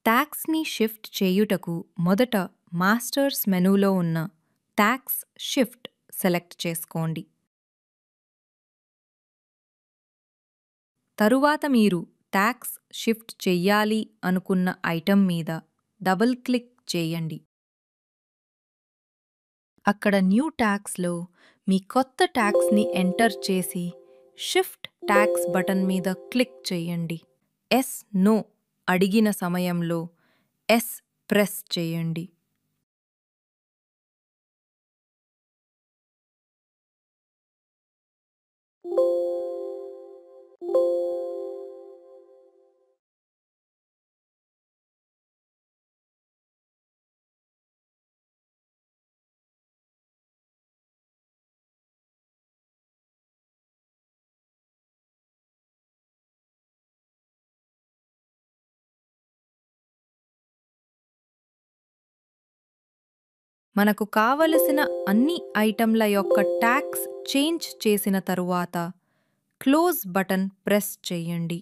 ట్యాక్స్‌ని shift చేయుటకు మొదట masters మెనూలో ఉన్న ట్యాక్స్ షిఫ్ట్ సెలెక్ట్ చేసుకోండి. తరువాత మీరు ట్యాక్స్ షిఫ్ట్ చెయ్యాలి అనుకున్న ఐటెమ్ మీద డబుల్ క్లిక్ చేయండి. అక్కడ న్యూ ట్యాక్స్‌లో మీ కొత్త ట్యాక్స్‌ని ఎంటర్ చేసి షిఫ్ట్ ట్యాక్స్ బటన్ మీద క్లిక్ చేయండి. ఎస్ నో అడిగిన సమయంలో ఎస్ ప్రెస్ చేయండి. మనకు కావలసిన అన్ని ఐటెంల యొక్క ట్యాక్స్ చేంజ్ చేసిన తరువాత క్లోజ్ బటన్ ప్రెస్ చేయండి.